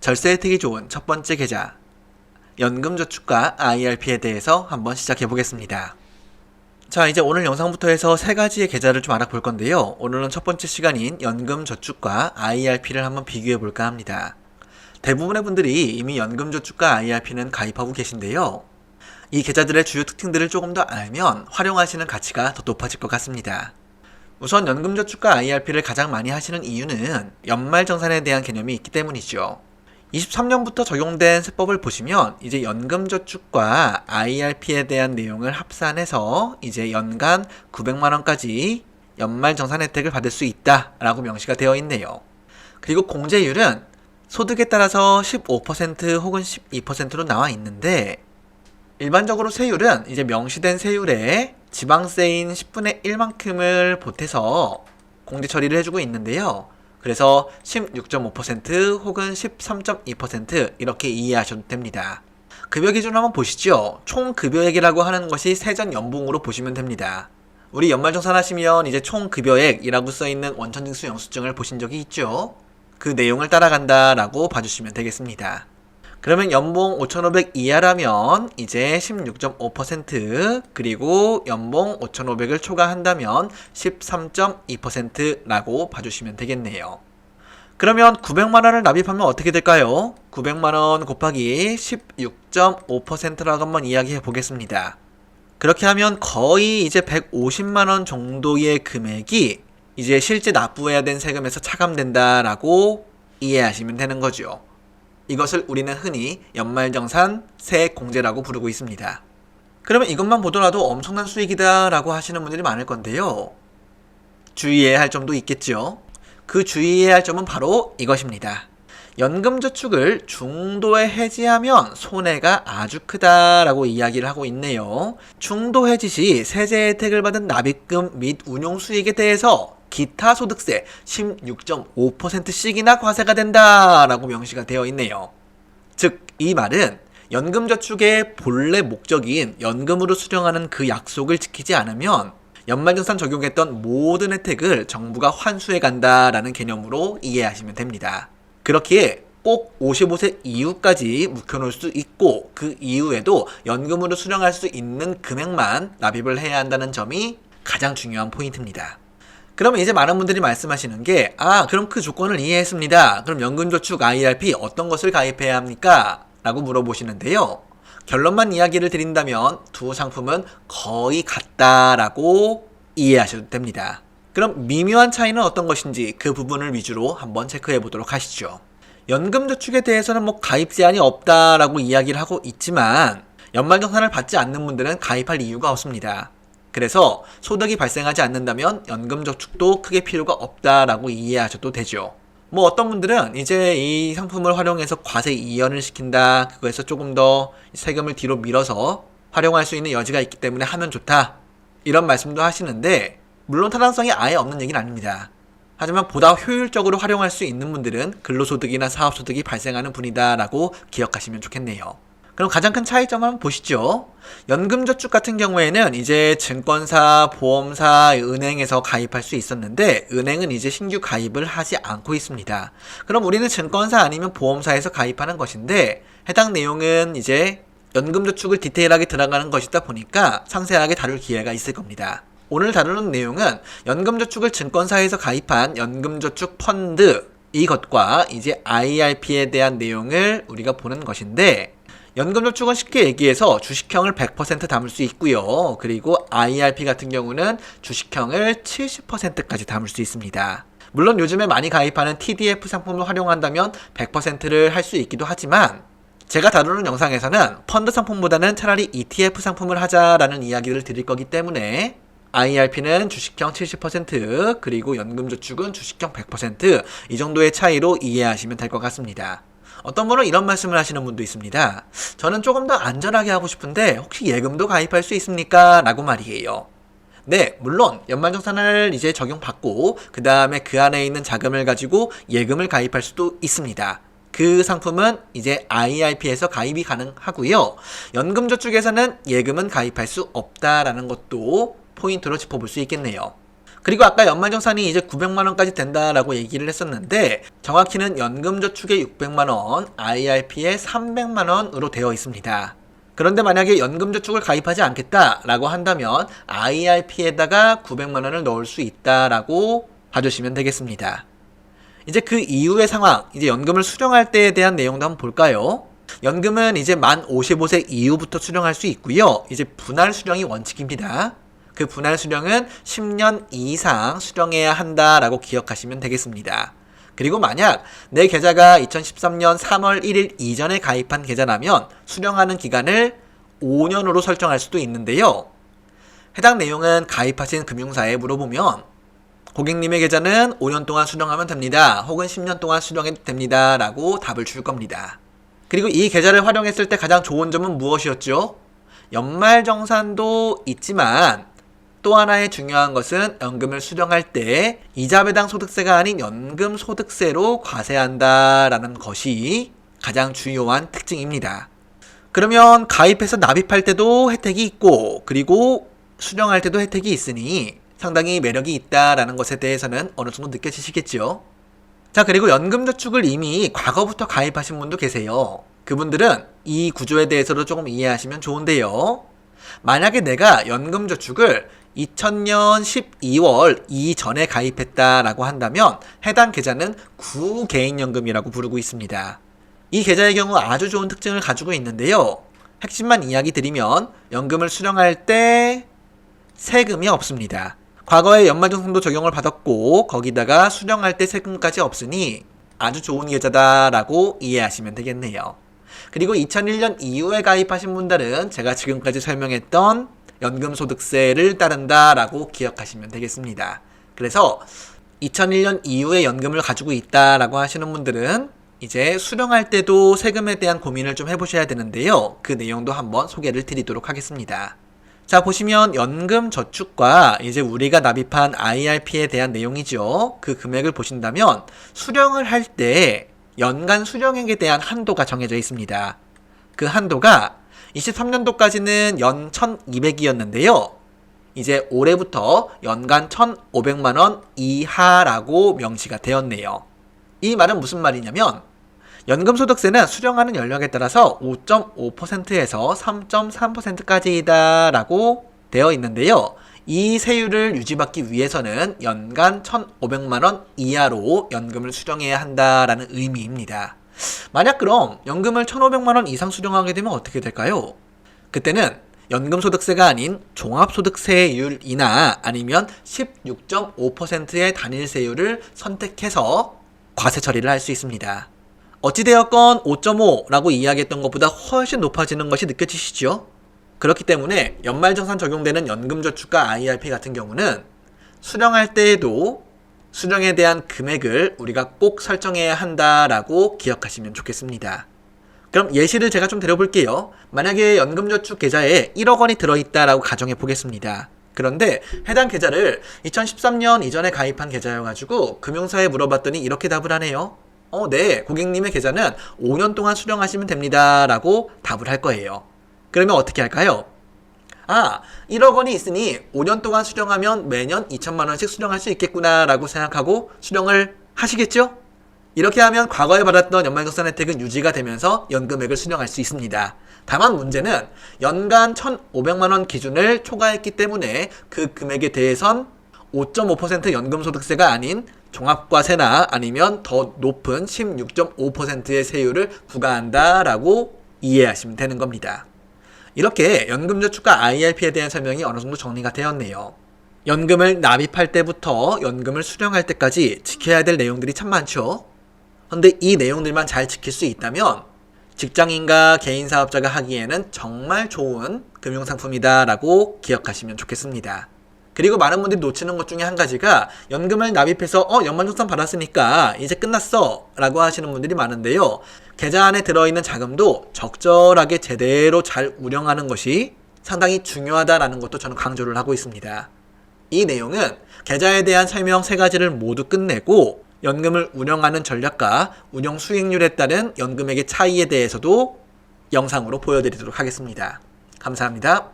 절세 혜택이 좋은 첫 번째 계좌, 연금저축과 IRP에 대해서 한번 시작해 보겠습니다. 자, 이제 오늘 영상부터 해서 세 가지의 계좌를 좀 알아볼 건데요. 오늘은 첫 번째 시간인 연금저축과 IRP를 한번 비교해 볼까 합니다. 대부분의 분들이 이미 연금저축과 IRP는 가입하고 계신데요. 이 계좌들의 주요 특징들을 조금 더 알면 활용하시는 가치가 더 높아질 것 같습니다. 우선 연금저축과 IRP를 가장 많이 하시는 이유는 연말정산에 대한 개념이 있기 때문이죠. 23년부터 적용된 세법을 보시면 이제 연금저축과 IRP에 대한 내용을 합산해서 이제 연간 900만원까지 연말정산 혜택을 받을 수 있다라고 명시가 되어 있네요. 그리고 공제율은 소득에 따라서 15% 혹은 12%로 나와 있는데, 일반적으로 세율은 이제 명시된 세율에 지방세인 10분의 1만큼을 보태서 공제 처리를 해주고 있는데요. 그래서 16.5% 혹은 13.2% 이렇게 이해하셔도 됩니다. 급여 기준 한번 보시죠. 총 급여액이라고 하는 것이 세전 연봉으로 보시면 됩니다. 우리 연말정산 하시면 이제 총 급여액이라고 써있는 원천징수 영수증을 보신 적이 있죠. 그 내용을 따라간다라고 봐주시면 되겠습니다. 그러면 연봉 5,500 이하라면 이제 16.5%, 그리고 연봉 5,500을 초과한다면 13.2%라고 봐주시면 되겠네요. 그러면 900만원을 납입하면 어떻게 될까요? 900만원 곱하기 16.5%라고 한번 이야기해 보겠습니다. 그렇게 하면 거의 이제 150만원 정도의 금액이 이제 실제 납부해야 된 세금에서 차감된다라고 이해하시면 되는 거죠. 이것을 우리는 흔히 연말정산 세액공제라고 부르고 있습니다. 그러면 이것만 보더라도 엄청난 수익이다 라고 하시는 분들이 많을 건데요. 주의해야 할 점도 있겠죠. 그 주의해야 할 점은 바로 이것입니다. 연금저축을 중도에 해지하면 손해가 아주 크다라고 이야기를 하고 있네요. 중도 해지 시 세제 혜택을 받은 납입금 및 운용수익에 대해서 기타 소득세 16.5%씩이나 과세가 된다라고 명시가 되어 있네요. 즉, 이 말은 연금저축의 본래 목적인 연금으로 수령하는 그 약속을 지키지 않으면 연말정산 적용했던 모든 혜택을 정부가 환수해 간다라는 개념으로 이해하시면 됩니다. 그렇기에 꼭 55세 이후까지 묵혀놓을 수 있고, 그 이후에도 연금으로 수령할 수 있는 금액만 납입을 해야 한다는 점이 가장 중요한 포인트입니다. 그러면 이제 많은 분들이 말씀하시는 게, 그럼 그 조건을 이해했습니다. 그럼 연금저축 IRP 어떤 것을 가입해야 합니까? 라고 물어보시는데요. 결론만 이야기를 드린다면 두 상품은 거의 같다라고 이해하셔도 됩니다. 그럼 미묘한 차이는 어떤 것인지 그 부분을 위주로 한번 체크해 보도록 하시죠. 연금저축에 대해서는 가입 제한이 없다라고 이야기를 하고 있지만 연말정산을 받지 않는 분들은 가입할 이유가 없습니다. 그래서 소득이 발생하지 않는다면 연금저축도 크게 필요가 없다라고 이해하셔도 되죠. 어떤 분들은 이제 이 상품을 활용해서 과세 이연을 시킨다, 그거에서 조금 더 세금을 뒤로 밀어서 활용할 수 있는 여지가 있기 때문에 하면 좋다, 이런 말씀도 하시는데, 물론 타당성이 아예 없는 얘기는 아닙니다. 하지만 보다 효율적으로 활용할 수 있는 분들은 근로소득이나 사업소득이 발생하는 분이다라고 기억하시면 좋겠네요. 그럼 가장 큰 차이점 한번 보시죠. 연금저축 같은 경우에는 이제 증권사, 보험사, 은행에서 가입할 수 있었는데, 은행은 이제 신규 가입을 하지 않고 있습니다. 그럼 우리는 증권사 아니면 보험사에서 가입하는 것인데, 해당 내용은 이제 연금저축을 디테일하게 들어가는 것이다 보니까 상세하게 다룰 기회가 있을 겁니다. 오늘 다루는 내용은 연금저축을 증권사에서 가입한 연금저축 펀드, 이것과 이제 IRP에 대한 내용을 우리가 보는 것인데, 연금저축은 쉽게 얘기해서 주식형을 100% 담을 수 있고요. 그리고 IRP 같은 경우는 주식형을 70%까지 담을 수 있습니다. 물론 요즘에 많이 가입하는 TDF 상품을 활용한다면 100%를 할 수 있기도 하지만, 제가 다루는 영상에서는 펀드 상품보다는 차라리 ETF 상품을 하자라는 이야기를 드릴 거기 때문에 IRP는 주식형 70%, 그리고 연금저축은 주식형 100%, 이 정도의 차이로 이해하시면 될 것 같습니다. 어떤 분은 이런 말씀을 하시는 분도 있습니다. 저는 조금 더 안전하게 하고 싶은데 혹시 예금도 가입할 수 있습니까? 라고 말이에요. 네, 물론 연말정산을 이제 적용받고 그 다음에 그 안에 있는 자금을 가지고 예금을 가입할 수도 있습니다. 그 상품은 이제 IRP에서 가입이 가능하고요. 연금저축에서는 예금은 가입할 수 없다라는 것도 포인트로 짚어볼 수 있겠네요. 그리고 아까 연말정산이 이제 900만원까지 된다라고 얘기를 했었는데 정확히는 연금저축에 600만원, IRP에 300만원으로 되어 있습니다. 그런데 만약에 연금저축을 가입하지 않겠다라고 한다면 IRP에다가 900만원을 넣을 수 있다라고 봐주시면 되겠습니다. 이제 그 이후의 상황, 이제 연금을 수령할 때에 대한 내용도 한번 볼까요? 연금은 이제 만 55세 이후부터 수령할 수 있고요. 이제 분할 수령이 원칙입니다. 그 분할 수령은 10년 이상 수령해야 한다라고 기억하시면 되겠습니다. 그리고 만약 내 계좌가 2013년 3월 1일 이전에 가입한 계좌라면 수령하는 기간을 5년으로 설정할 수도 있는데요. 해당 내용은 가입하신 금융사에 물어보면 고객님의 계좌는 5년 동안 수령하면 됩니다. 혹은 10년 동안 수령해도 됩니다. 라고 답을 줄 겁니다. 그리고 이 계좌를 활용했을 때 가장 좋은 점은 무엇이었죠? 연말정산도 있지만 또 하나의 중요한 것은 연금을 수령할 때 이자 배당 소득세가 아닌 연금 소득세로 과세한다라는 것이 가장 중요한 특징입니다. 그러면 가입해서 납입할 때도 혜택이 있고 그리고 수령할 때도 혜택이 있으니 상당히 매력이 있다라는 것에 대해서는 어느 정도 느껴지시겠죠? 자, 그리고 연금저축을 이미 과거부터 가입하신 분도 계세요. 그분들은 이 구조에 대해서도 조금 이해하시면 좋은데요. 만약에 내가 연금저축을 2000년 12월 이전에 가입했다라고 한다면 해당 계좌는 구개인연금이라고 부르고 있습니다. 이 계좌의 경우 아주 좋은 특징을 가지고 있는데요. 핵심만 이야기 드리면 연금을 수령할 때 세금이 없습니다. 과거에 연말정산도 적용을 받았고 거기다가 수령할 때 세금까지 없으니 아주 좋은 계좌다라고 이해하시면 되겠네요. 그리고 2001년 이후에 가입하신 분들은 제가 지금까지 설명했던 연금소득세를 따른다라고 기억하시면 되겠습니다. 그래서 2001년 이후에 연금을 가지고 있다라고 하시는 분들은 이제 수령할 때도 세금에 대한 고민을 좀 해보셔야 되는데요. 그 내용도 한번 소개를 드리도록 하겠습니다. 자, 보시면 연금저축과 이제 우리가 납입한 IRP에 대한 내용이죠. 그 금액을 보신다면 수령을 할 때 연간 수령액에 대한 한도가 정해져 있습니다. 그 한도가 23년도까지는 연 1200이었는데요. 이제 올해부터 연간 1500만원 이하라고 명시가 되었네요. 이 말은 무슨 말이냐면 연금소득세는 수령하는 연령에 따라서 5.5%에서 3.3%까지이다 라고 되어 있는데요. 이 세율을 유지받기 위해서는 연간 1,500만원 이하로 연금을 수령해야 한다라는 의미입니다. 만약 그럼 연금을 1,500만원 이상 수령하게 되면 어떻게 될까요? 그때는 연금소득세가 아닌 종합소득세율이나 아니면 16.5%의 단일세율을 선택해서 과세 처리를 할 수 있습니다. 어찌되었건 5.5라고 이야기했던 것보다 훨씬 높아지는 것이 느껴지시죠? 그렇기 때문에 연말정산 적용되는 연금저축과 IRP 같은 경우는 수령할 때에도 수령에 대한 금액을 우리가 꼭 설정해야 한다라고 기억하시면 좋겠습니다. 그럼 예시를 제가 좀 드려볼게요. 만약에 연금저축 계좌에 1억 원이 들어있다라고 가정해 보겠습니다. 그런데 해당 계좌를 2013년 이전에 가입한 계좌여가지고 금융사에 물어봤더니 이렇게 답을 하네요. 네, 고객님의 계좌는 5년 동안 수령하시면 됩니다 라고 답을 할 거예요. 그러면 어떻게 할까요? 1억 원이 있으니 5년 동안 수령하면 매년 2천만 원씩 수령할 수 있겠구나 라고 생각하고 수령을 하시겠죠? 이렇게 하면 과거에 받았던 연말정산 혜택은 유지가 되면서 연금액을 수령할 수 있습니다. 다만 문제는 연간 1,500만 원 기준을 초과했기 때문에 그 금액에 대해선 5.5% 연금소득세가 아닌 종합과세나 아니면 더 높은 16.5%의 세율을 부과한다라고 이해하시면 되는 겁니다. 이렇게 연금저축과 IRP에 대한 설명이 어느 정도 정리가 되었네요. 연금을 납입할 때부터 연금을 수령할 때까지 지켜야 될 내용들이 참 많죠. 근데 이 내용들만 잘 지킬 수 있다면 직장인과 개인사업자가 하기에는 정말 좋은 금융상품이다라고 기억하시면 좋겠습니다. 그리고 많은 분들이 놓치는 것 중에 한 가지가 연금을 납입해서 연말정산 받았으니까 이제 끝났어 라고 하시는 분들이 많은데요. 계좌 안에 들어있는 자금도 적절하게 제대로 잘 운영하는 것이 상당히 중요하다라는 것도 저는 강조를 하고 있습니다. 이 내용은 계좌에 대한 설명 3가지를 모두 끝내고 연금을 운영하는 전략과 운영 수익률에 따른 연금액의 차이에 대해서도 영상으로 보여드리도록 하겠습니다. 감사합니다.